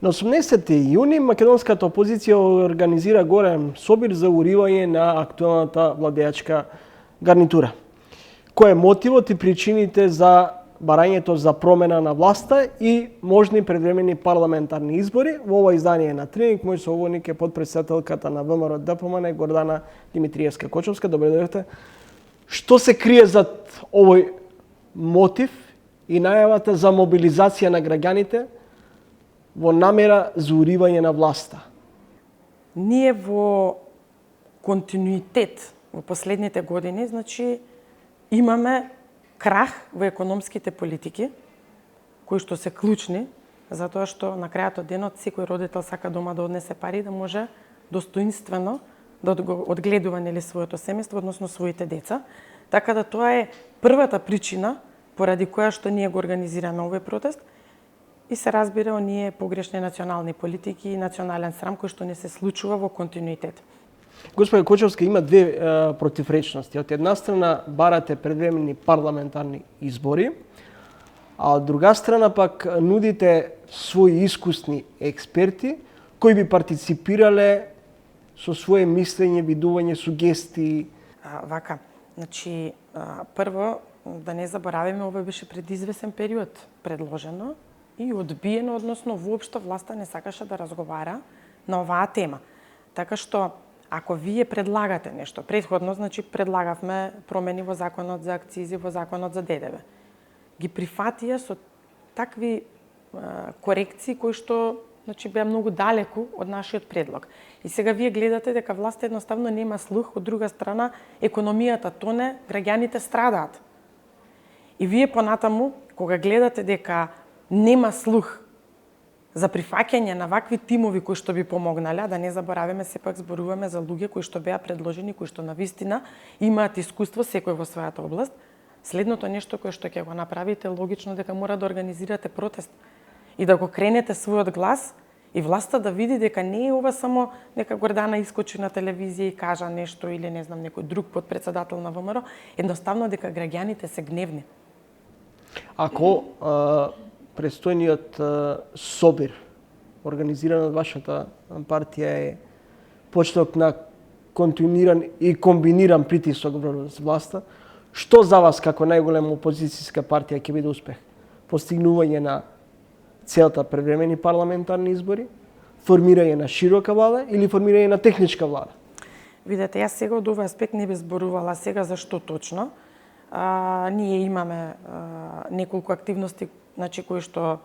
На 18 јуни македонската опозиција организира голем собир за уривање на актуелната владеачка гарнитура. Кој е мотивот и причините за барањето за промена на власта и можни предвремени парламентарни избори? Во ова издание на Триник, мој соговорник е подпредседателката на ВМРО ДПМН Гордана Димитриевска-Кочовска. Добре дојдовте. Што се крие зад овој мотив и најавата за мобилизација на граѓаните во намера за уривање на власта? Ние во континуитет во последните години, имаме крах во економските политики, кои што се клучни, затоа што на крајот од денот секој родител сака дома да однесе пари да може достоинствено да го одгледува своето семејство, односно своите деца. Така да тоа е првата причина поради која што ние го организираме овој протест и се разбира оние погрешни национални политики и национален срам кој што не се случува во континуитет. Господи Кочовска, има две противречности. Од една страна барате предвремени парламентарни избори, а од друга страна пак нудите своји искусни експерти кои би партиципирале со свое мислење, видување, сугестии. Прво да не забораваме, ова беше пред извесен период предложено и одбиено, односно воопшто власта не сакаше да разговара на оваа тема. Така што ако вие предлагате нешто, претходно предлагавме промени во законот за акцизи, во законот за ДДВ. Ги прифатија со такви корекции кои што беа многу далеку од нашиот предлог. И сега вие гледате дека власта едноставно нема слух, од друга страна економијата тоне, граѓаните страдаат. И вие понатаму, кога гледате дека нема слух за прифаќање на вакви тимови кои што би помогнале, да не забораваме, сепак зборуваме за луѓе кои што беа предложени, кои што навистина имаат искуство секој во својата област. Следното нешто кое што ќе го направите, логично дека мора да организирате протест и да го кренете својот глас и власта да види дека не е ова само нека Гордана искочи на телевизија и кажа нешто или не знам некој друг подпредседател на ВМРО, едноставно дека граѓаните се гневни. Ако предстојниот собир организиран од вашата партија е почеток на континуиран и комбиниран притисок врз власта, што за вас како најголема опозицијска партија ќе биде успех? Постигнување на целта превремени парламентарни избори, формирање на широка влада или формирање на техничка влада? Видете, јас сега од овој аспект не би зборувала сега за што точно. Ние имаме неколку активности кои што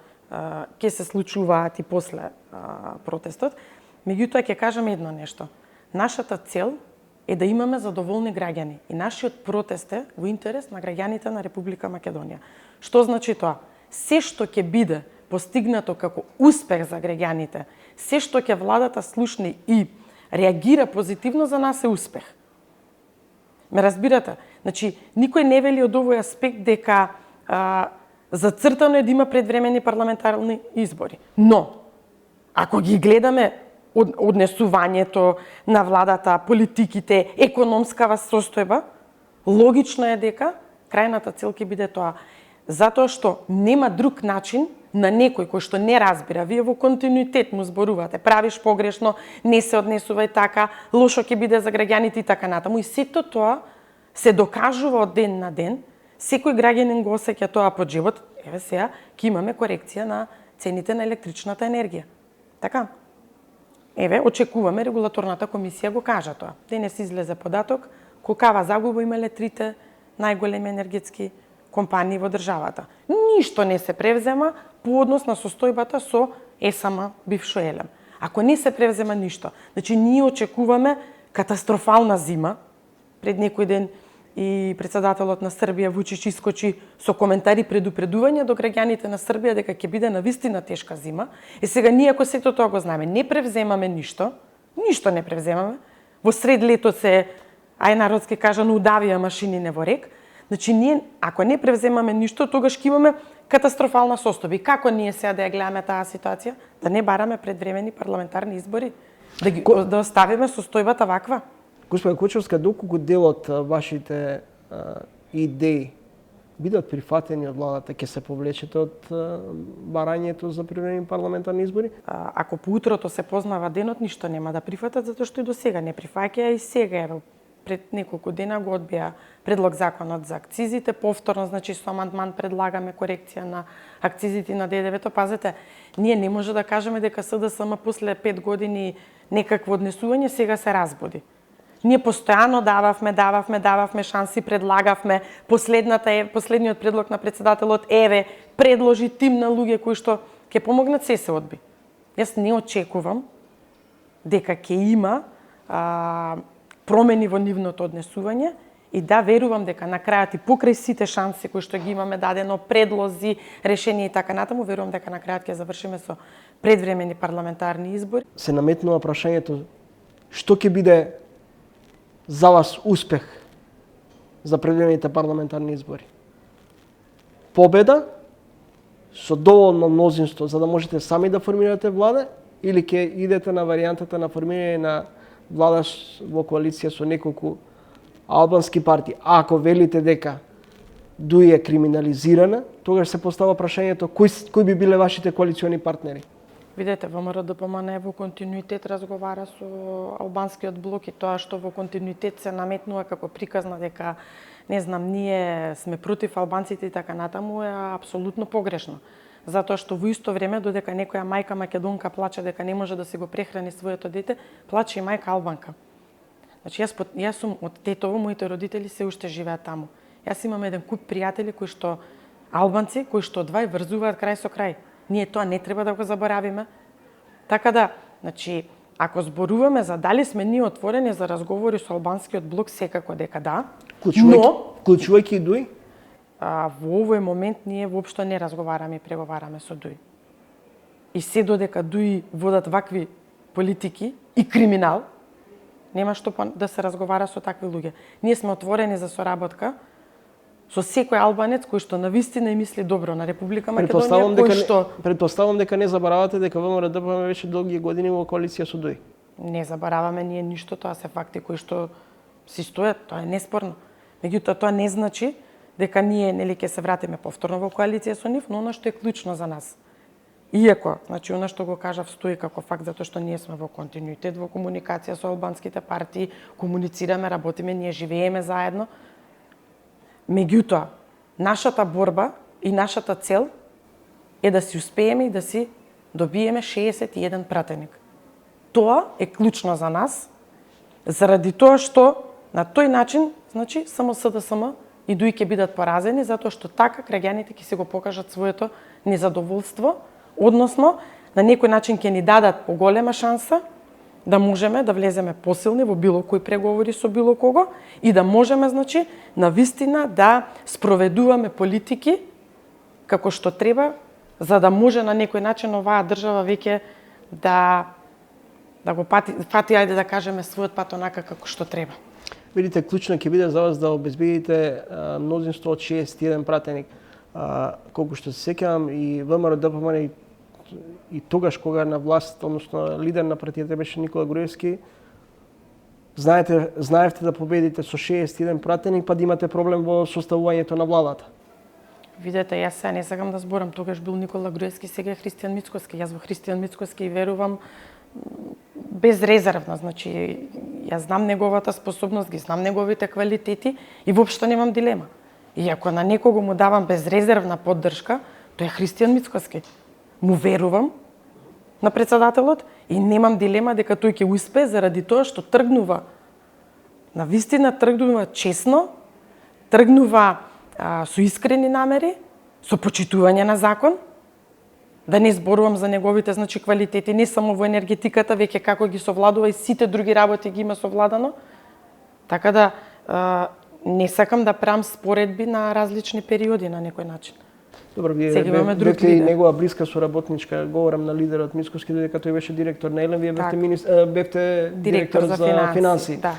ќе се случуваат и после протестот. Меѓутоа ќе кажам едно нешто. Нашата цел е да имаме задоволни граѓани и нашиот протест е во интерес на граѓаните на Република Македонија. Што значи тоа? Се што ќе биде постигнато како успех за граѓаните, се што ќе владата слушне и реагира позитивно, за нас е успех. Ме разбирате? Никој не вели од овој аспект дека зацртано е да има предвремени парламентарни избори. Но, ако ги гледаме однесувањето на владата, политиките, економскава состојба, логично е дека крајната цел ќе биде тоа. Затоа што нема друг начин на некој кој што не разбира, вие во континуитет му зборувате, правиш погрешно, не се однесувај така, лошо ќе биде за граѓаните и така натаму. И сето тоа се докажува од ден на ден. Секој граѓанин го осеќа тоа по живот. Еве сега ќе имаме корекција на цените на електричната енергија. Така? Еве, очекуваме регулаторната комисија го кажа тоа. Денес излезе податок колкава загуба имале трите најголеми енергетски компании во државата. Ништо не се превзема по однос на состојбата со ЕСМ, бившо ЕЛЕМ. Ако не се превзема ништо, ние очекуваме катастрофална зима. Пред некој ден и председателот на Србија Вучич искочи со коментари предупредување до граѓаните на Србија дека ќе биде навистина тешка зима. И сега ние ако сето тоа го знаеме, не превземаме ништо не превземаме. Во сред лето се, народски кажано, удавија машинине во рек. Ние ако не превземаме ништо, тогаш ќе имаме катастрофална состојба. И како ние сега да ја гледаме таа ситуација? Да не бараме предвремени парламентарни избори? Да оставиме состојбата ваква? Господи Кочовска, доколку дел од вашите идеи бидат прифатени од владата, ќе се повлечете од барањето за привремени парламентарни избори? Ако поутрото се познава денот, ништо нема да прифатат, затоа што и до сега не прифаќаја и сега, ево, пред неколку дена го одбија предлог законот за акцизите, повторно, значи со амандман предлагаме корекција на акцизите на ДДВ-то. Пазете, ние не може да кажеме дека СДСМ после 5 години некакво однесување сега се разбуди. Ние постојано дававме шанси, предлагавме. Последниот предлог на председателот предложи тим на луѓе кои што ќе помогнат, се одби. Јас не очекувам дека ќе има промени во нивното однесување и да верувам дека на крајот и покрај сите шанси кои што ги имаме дадено, предлози, решенија и така натаму, верувам дека на крајот ќе завршиме со предвремени парламентарни избори. Се наметнува прашањето што ќе биде за вас успех за предвремените парламентарни избори? Победа со доволно мнозинство за да можете сами да формирате влада или ќе идете на варијантата на формирање на влада во коалиција со неколку албански партии? Ако велите дека ДУИ е криминализирана, тогаш се постава прашањето кои би биле вашите коалициони партнери? Видете, ВМРО-ДПМН во континуитет разговара со албанскиот блок и тоа што во континуитет се наметнува како приказна дека, не знам, ние сме против албанците и така натаму е апсолутно погрешно. Затоа што во исто време, додека некоја мајка македонка плаче дека не може да се го прехрани своето дете, плаче и мајка албанка. Значи, јас сум од Тетово, моите родители се уште живеат таму. Јас имам еден куп пријатели кои што албанци, кои што одвај врзуваат крај со крај. Ние тоа не треба да го заборавиме. Така да, значи, ако зборуваме за дали сме ние отворени за разговори со албанскиот блок, секако дека да. Вклучувајќи ДУИ? Во овој момент ние воопшто не разговараме и преговараме со ДУИ. И се додека ДУИ водат вакви политики и криминал, нема што да се разговара со такви луѓе. Ние сме отворени за соработка со секој албанец кој што навистина и мисли добро на Република Македонија, кој што... Предпоставам дека не заборавате дека ВМРО-ДПМН беше долги години во коалиција со ДУИ. Не забораваме ние ништо, тоа се факти кои што си стојат, тоа е неспорно. Меѓутоа, тоа не значи дека ние нели ќе се вратиме повторно во коалиција со нив, но она што е клучно за нас. Иако, значи, она што го кажав стои како факт, затоа што ние сме во континуитет во комуникација со албанските партии, комуницираме, работиме, ние живееме заедно. Меѓутоа, нашата борба и нашата цел е да си успееме и да си добиеме 61 пратеник. Тоа е клучно за нас, заради тоа што на тој начин, значи, само СДСМ и ДУИ ќе бидат поразени, затоа што така граѓаните ќе се го покажат своето незадоволство, односно, на некој начин ќе ни дадат поголема шанса да можеме да влеземе посилни во било кои преговори со било кого и да можеме, значи, навистина да спроведуваме политики како што треба, за да може на некој начин оваа држава веќе да го фати, ајде да кажеме, својот пат онака како што треба. Видите, клучно ќе биде за вас да обезбедите мнозинство од 61 пратеник. Колку што се сеќавам и ВМРО-ДПМН и тогаш кога на власт, односно лидер на партијата беше Никола Груевски, знаевте да победите со 61 пратеник, па да имате проблем во составувањето на владата. Видете, јас сега не сакам да зборам, тогаш бил Никола Груевски, сега е Христијан Мицкоски. Јас во Христијан Мицкоски верувам безрезервно, значи јас знам неговата способност, ги знам неговите квалитети и воопшто немам дилема. И ако на некого му давам безрезервна поддршка, тоа е Христијан Мицкоски. Му верувам на председателот и немам дилема дека тој ќе успее заради тоа што тргнува, навистина тргнува честно, тргнува со искрени намери, со почитување на закон, да не зборувам за неговите, значи, квалитети не само во енергетиката, веќе како ги совладува и сите други работи ги има совладано. Така да не сакам да правам споредби на различни периоди на некој начин. Добро, вие бевте и негова блиска соработничка, говорам на лидерот Мицкоски, додека тој беше директор на Елен, вие бевте директор за финанси. Да.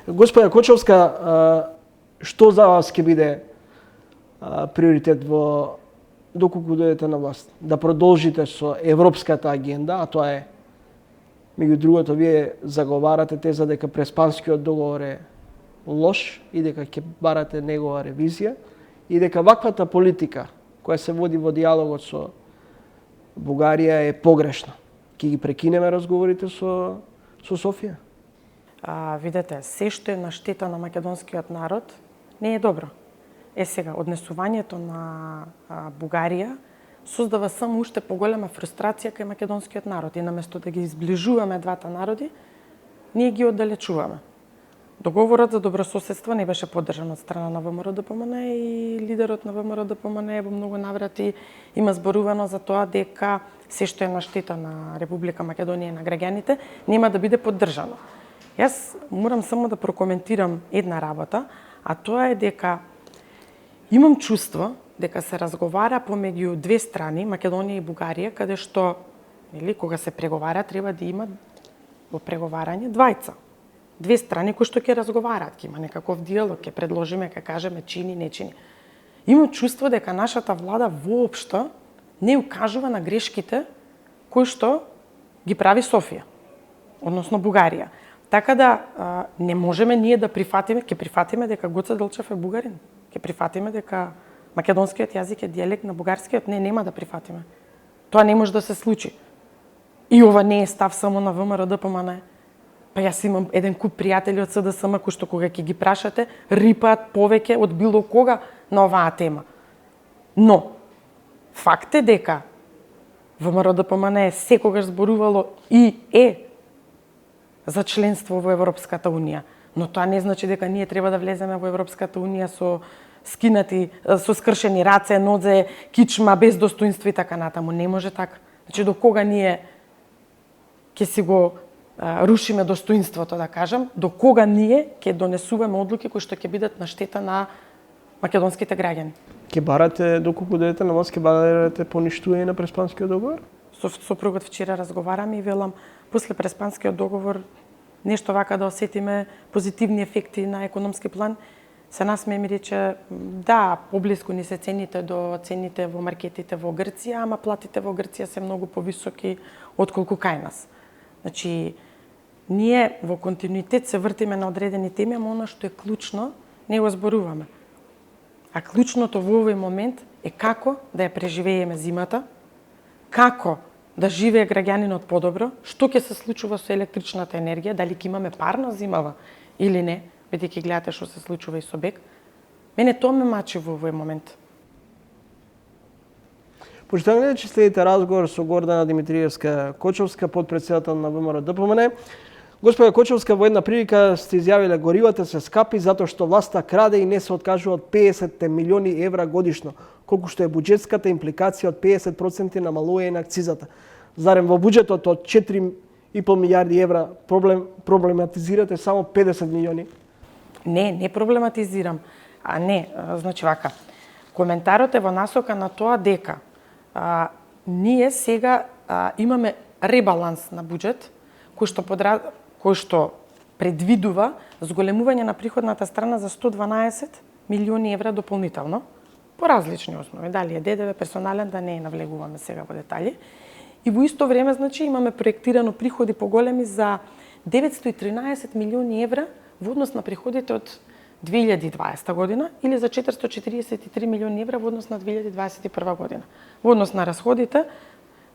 Господја Кочовска, што за вас ќе биде приоритет во доколку дојдете на власт? Да продолжите со европската агенда, а тоа е, меѓу другото, вие заговарате теза дека Преспанскиот договор е лош и дека ќе барате негова ревизија, и дека ваквата политика која се води во диалогот со Бугарија е погрешна. Ќе ги прекинеме разговорите со Софија? Видете, се што е на штета на македонскиот народ не е добро. Сега, однесувањето на Бугарија создава само уште поголема фрустрација кај македонскиот народ и наместо да ги изближуваме двата народи, ние ги оддалечуваме. Договорот за добрососедство не беше поддржан од страна на ВМРО-ДПМН и лидерот на ВМРО-ДПМН во многу наврати има зборувано за тоа дека се што е на штета на Република Македонија и на граѓаните нема да биде поддржано. Јас морам само да прокоментирам една работа, а тоа е дека имам чувство дека се разговара помеѓу две страни, Македонија и Бугарија, каде што, кога се преговара, треба да има во преговарање двајца. Две страни кои што ќе разговараат, ќе има некаков диалог, ќе предложиме, ќе кажеме чини, не чини. Имам чувство дека нашата влада воопшто не укажува на грешките кои што ги прави Софија, односно Бугарија. Така да не можеме ние да прифатиме, ќе прифатиме дека Гоце Делчев е бугарин, ќе прифатиме дека македонскиот јазик е дијалект на бугарскиот, нема да прифатиме. Тоа не може да се случи. И ова не е став само на ВМРО-ДПМН. Па јас имам еден куп пријатели од СДСМ кои што кога ќе ги прашате, рипаат повеќе од било кога на оваа тема. Но факт е дека ВМРО-ДПМН секогаш зборувало и е за членство во Европската Унија, но тоа не значи дека ние треба да влеземе во Европската Унија со скинати, со скршени раце, нозе, кичма, без достоинство и така натаму. Не може така. Значи, до кога ние ќе си го рушиме достоинството, да кажам, до кога ние ќе донесуваме одлуки кои што ќе бидат на штета на македонските граѓани. Ќе барате, доколку дојдете на власт, ќе барате поништување на Преспанскиот договор? Со сопругот вчера разговараме и велам, после Преспанскиот договор, нешто вака да осетиме позитивни ефекти на економски план, се насме и ми рече, да, поблиску ни се цените до цените во маркетите во Грција, ама платите во Грција се многу повисоки отколку кај нас. Значи, ние во континуитет се вртиме на одредени теми, ама она што е клучно, не го зборуваме. А клучното во овој момент е како да ја преживееме зимата, како да живее граѓанинот подобро, што ќе се случува со електричната енергија, дали ќе имаме парна зимава или не, бидејќи гледате што се случува и со БЕК. Мене тоа ме мачи во овој момент. Почитуваме че следите разговор со Гордана Димитриевска Кочовска, подпредседател на ВМРО-ДПМН. Господја Кочовска, во една прилика сте изјавиле горивата се скапи затоа што власта краде и не се откажува од 50 милиони евра годишно, колку што е буџетската импликација од 50% намалување на акцизата. Зарем во буџетот од 4,5 милиарди евра проблематизирате само 50 милиони? Не проблематизирам. Значи вака. Коментарот е во насока на тоа дека ние сега имаме ребаланс на буџет кој што предвидува зголемување на приходната страна за 112 милиони евра дополнително по различни основи, дали е ДДВ, персонален, да не навлегуваме сега во детали. И во исто време, значи, имаме проектирано приходи поголеми за 913 милиони евра во однос на приходите од 2020 година или за 443 милиони евра во однос на 2021 година. Во однос на расходите,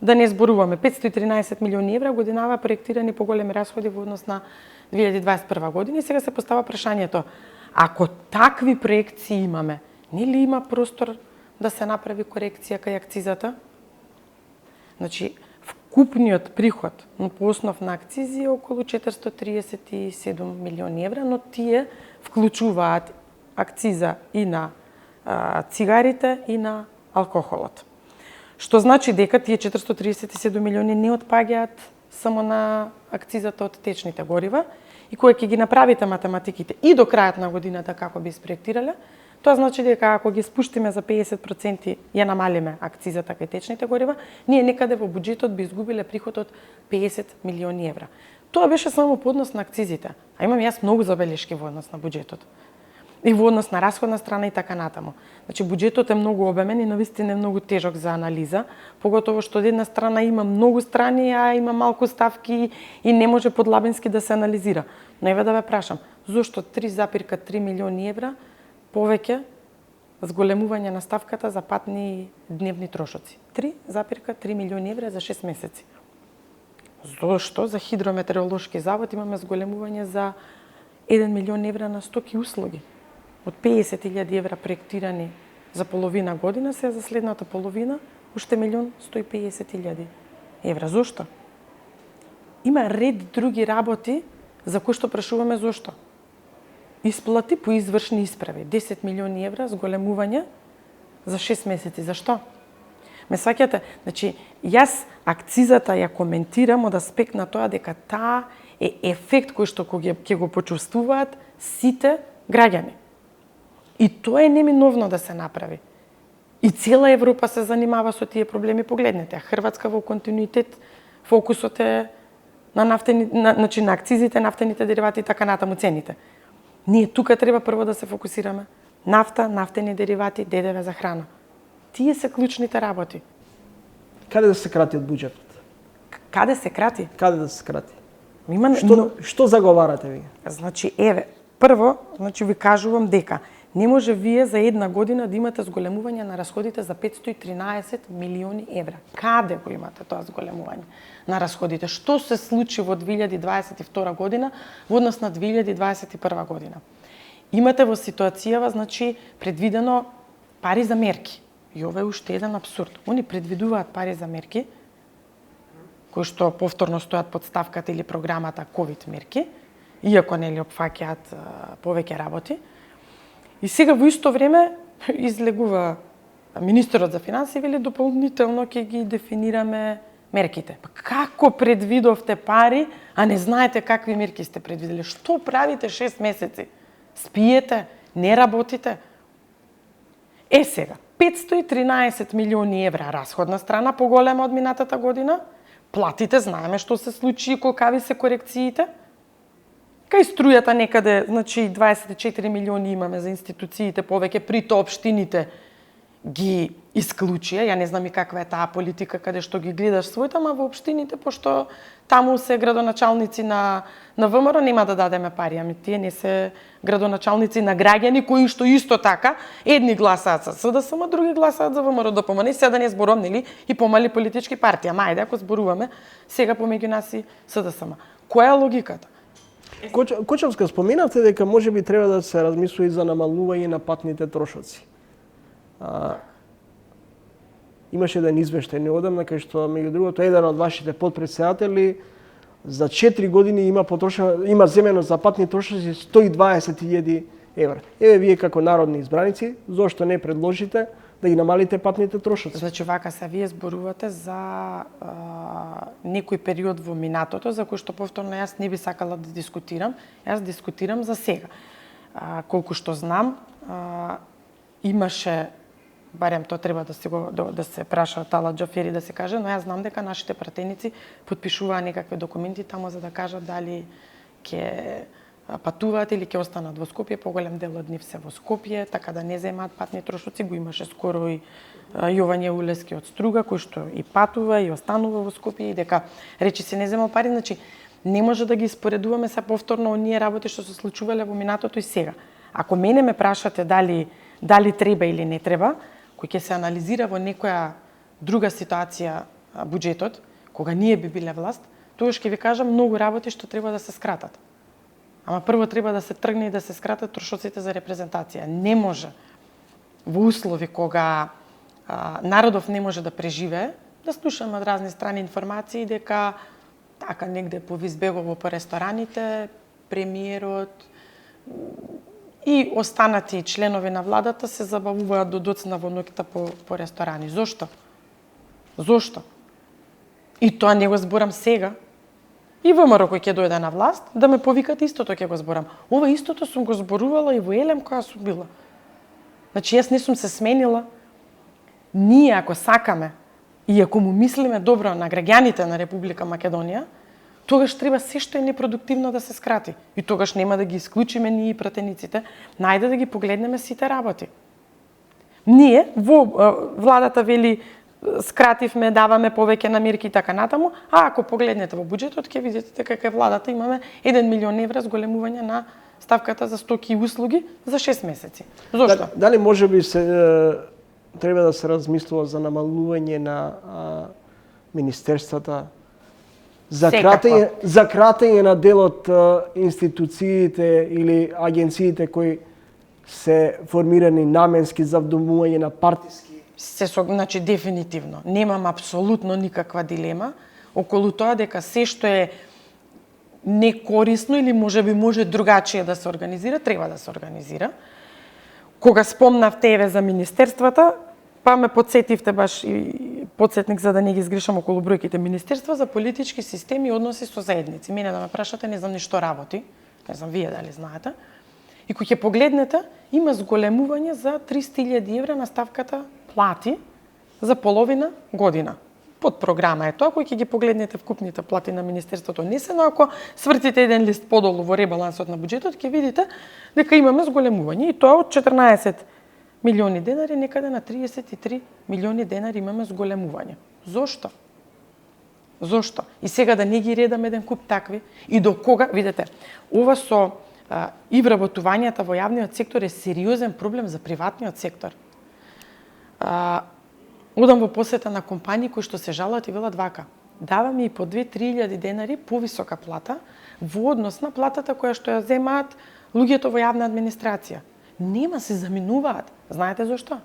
да не зборуваме, 513 милиони евра годинава проектирани поголеми расходи во однос на 2021 година и сега се постава прашањето, ако такви проекции имаме, нели има простор да се направи корекција кај акцизата? Значи, вкупниот приход по основ на акцизи е околу 437 милиони евра, но тие вклучуваат акциза и на цигарите и на алкохолот. Што значи дека тие 437 милиони не отпаѓаат само на акцизата од течните горива и кога ќе ги направите математиките и до крајот на годината како би спроектирале, тоа значи дека ако ги спуштиме за 50% ја намалиме акцизата кај течните горива, ние некаде во буџетот би изгубиле приход од 50 милиони евра. Тоа беше само по однос на акцизите, а имам јас многу забелешки во однос на буџетот. И во однос на расходна страна и така натаму. Значи, буџетот е многу обемен и навистина е многу тежок за анализа, поготово што од една страна има многу страни, а има малку ставки и не може подлабински да се анализира. Но еве да ве прашам, зошто 3,3 милиони евра повеќе зголемување на ставката за патни дневни трошоци. 3,3 милиони евра за 6 месеци. Зошто? За хидрометеоролошки завод имаме зголемување за 1 милион евра на стоки и услуги. Од 50.000 евра проектирани за половина година, се за следната половина уште 1.150.000 евра. Зошто? Има ред други работи за кои што прашуваме зошто. Исплати по извршни исправи. 10 милиони евра зголемување за 6 месеци. Зашто? Ме сваќате? Значи, јас акцизата ја коментирам од аспект на тоа дека таа е ефект кој што ќе го почувствуваат сите граѓани. И тоа е неминовно да се направи. И цела Европа се занимава со тие проблеми. Погледнете, а Хрватска во континуитет фокусот е на на акцизите, нафтените деривати и така натаму цените. Ние тука треба прво да се фокусираме. Нафта, нафтени деривати, ДДВ за храна. Тие се клучните работи. Каде да се крати од буџетот? Каде се крати? Каде да се крати? Има Што заговарате ви? Значи, прво, ви кажувам дека не може вие за една година да имате зголемување на расходите за 513 милиони евра. Каде го имате тоа зголемување на расходите? Што се случи во 2022 година во однос на 2021 година? Имате во ситуацијава, значи, предвидено пари за мерки. И ова е уште еден абсурд. Они предвидуваат пари за мерки, кои што повторно стојат под ставката или програмата ковид мерки, иако нели опфаќаат повеќе работи. И сега во исто време излегува министерот за финансии, вели дополнително ќе ги дефинираме мерките. Па како предвидовте пари, а не знаете какви мерки сте предвидели? Што правите 6 месеци? Спиете? Не работите? Сега, 513 милиони евра расходна страна, поголема од минатата година. Платите, знаеме што се случи и колкави се корекциите. Кај струјата некаде, значи 24 милиони имаме за институциите, повеќе при тоа општините ги исклучија. Ја не знам и каква е таа политика каде што ги гледаш своите, ама во општините, пошто таму се градоначалници на ВМРО, нема да дадеме пари. Ами тие не се градоначалници на граѓани кои што исто така едни гласаат за СДСМ, други гласаат за ВМРО ДПМН. Сега да не зборувам, нели, и помали политички партии. Ама ајде ако зборуваме сега помеѓу нас и СДСМ. Која е логиката? Кочовска, споменавте дека можеби треба да се размисли и за намалување на патните трошоци. Имаше еден извештај неодамна кај што меѓу другото еден од вашите потпредседатели за 4 години има земено за патни трошоци 120.000 евра. Вие како народни избраници, зошто не предложите да ги намалите патните трошоци? Значи вака се вие зборувате за некој период во минатото за кој што повторно јас не би сакала да дискутирам. Јас дискутирам за сега. Колку што знам, имаше, барем тоа треба да се праша Тала Џафери да се каже, но јас знам дека нашите пратеници потпишуваа некакви документи таму за да кажат дали ќе патуваат или ќе останат во Скопје. Поголем дел од нив се во Скопје, така да не земаат патни трошоци. Го имаше скоро и Јовање Улески од Струга, кој што и патува и останува во Скопје и дека речи се не земал пари. Значи, не може да ги споредуваме се повторно оние работи што се случувале во минатото и сега. Ако мене ме прашате дали треба или не треба, кој ќе се анализира во некоја друга ситуација буџетот, кога ние би биле власт, тогаш ќе ви кажам многу работи што треба да се скратат. Ама прво треба да се тргне и да се скратат трошоците за репрезентација. Не може во услови кога народов не може да преживее, да слушаме од разни страни информации дека така негде повизбегува по рестораните, премиерот и останати членови на владата се забавуваат до доцна во ноќта по ресторани. Зошто? Зошто? И тоа не го зборам сега. И ВМРО кој ќе дојде на власт, да ме повикат истото ќе го зборам. Ова истото сум го зборувала и во Елем која сум била. Значи јас не сум се сменила. Ние ако сакаме и ако му мислиме добро на граѓаните на Република Македонија, тогаш треба се што е непродуктивно да се скрати. И тогаш нема да ги исклучиме ние и пратениците, најде да ги погледнеме сите работи. Ние во владата вели скративме, даваме повеќе на мерки и така натаму, а ако погледнете во буџетот ќе видите дека кај владата имаме 1 милион евра зголемување на ставката за стоки и услуги за 6 месеци. Зошто? Дали може би треба да се размислува за намалување на министерствата, за кратење на дел од институциите или агенциите кои се формирани наменски за вдомување на партиски? Значи дефинитивно. Немам апсолутно никаква дилема околу тоа дека се што е некорисно или може другачие да се организира, треба да се организира. Кога спомнавте еве за министерствата, па ме подсетивте баш и подсетник за да не ги изгрешам околу бројките министерства за политички системи и односи со заедници. Мене да ме прашате, не знам ни што работи, не знам вие дали знаете. И кога ќе погледнете, има зголемување за 300.000 евра на ставката плати за половина година. Под програма е тоа, кој ќе ги погледнете вкупните плати на Министерството несено, ако свртите еден лист подолу во ребалансот на буџетот, ќе видите дека имаме зголемување. И тоа од 14 милиони денари некаде на 33 милиони денари имаме зголемување. Зошто? Зошто? И сега да не ги редаме еден куп такви и до кога, видите, ова со и вработувањата во јавниот сектор е сериозен проблем за приватниот сектор. Одам во посета на компании кои што се жалат и велат вака: даваме и по 2-3 денари повисока плата во однос на платата која што ја земаат луѓето во јавна администрација. Нема, се заминуваат. Знаете зошто?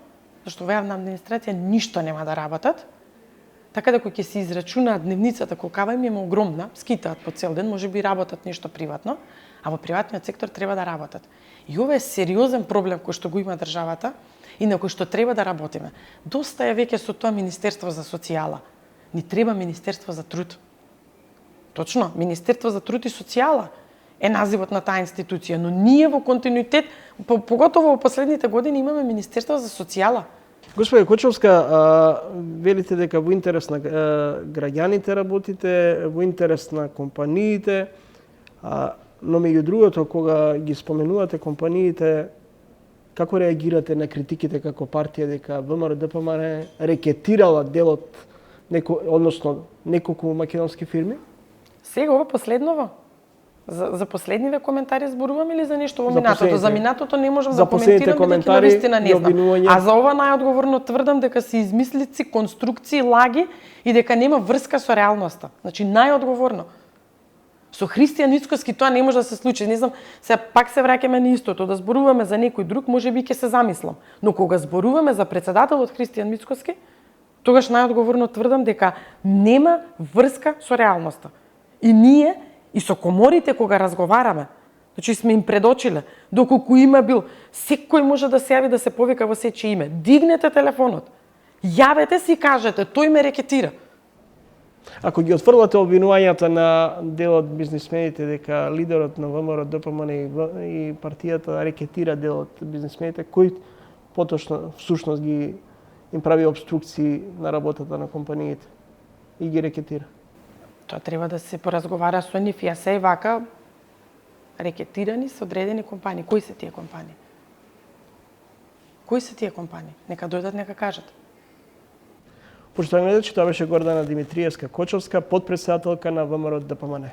Зашто во јавна администрација ништо нема да работат. Така да кога ќе се израчунаат дневницата колкава им е огромна, скитаат по цел ден, можеби работат нешто приватно, а во приватниот сектор треба да работат. И ова е сериозен проблем кој што го има државата и на кој што треба да работиме. Доста е веќе со тоа Министерство за социјала. Ни треба Министерство за труд. Точно, Министерство за труд и социјала е називот на таа институција, но ние во континуитет, поготово во последните години имаме Министерство за социјала. Господи Кочовска, велите дека во интерес на граѓаните работите, во интерес на компаниите, но меѓу другото, кога ги споменувате компаниите, како реагирате на критиките како партија дека ВМРО-ДПМН рекетирала делот, односно неколку македонски фирми? Сега ова последново? За последниве коментари зборуваме или за нешто во минатото? За минатото не можам да коментирам, бидејќи навистина не знам. А за ова најодговорно тврдам дека се измислици, конструкции, лаги и дека нема врска со реалноста. Значи најодговорно. Со Христијан Мицкоски тоа не може да се случи. Не знам, сега пак се враќаме на истото, да зборуваме за некој друг, можеби ќе се замислам. Но кога зборуваме за председателот Христијан Мицкоски, тогаш најодговорно тврдам дека нема врска со реалноста. И ние и со коморите кога разговараме, значи сме им предочиле, доколку има бил, секој може да се јави да се повика во сечи име. Дигнете телефонот, јавете се и кажете, тој ме рекетира. Ако ги отфрлате обвинувањата на дел од бизнисмените дека лидерот на ВМРО-ДПМН и партијата рекетира дел од бизнисмените, кој поточно всушност им прави обструкции на работата на компаниите и ги рекетира? Тоа треба да се поразговара со нив. Јас се вака рекетирани со одредени компании. Кои се тие компании? Кои се тие компании? Нека дојдат, нека кажат. Почитуваме, тоа беше Гордана Димитриевска Кочовска, подпредседателка на ВМРО-ДПМН.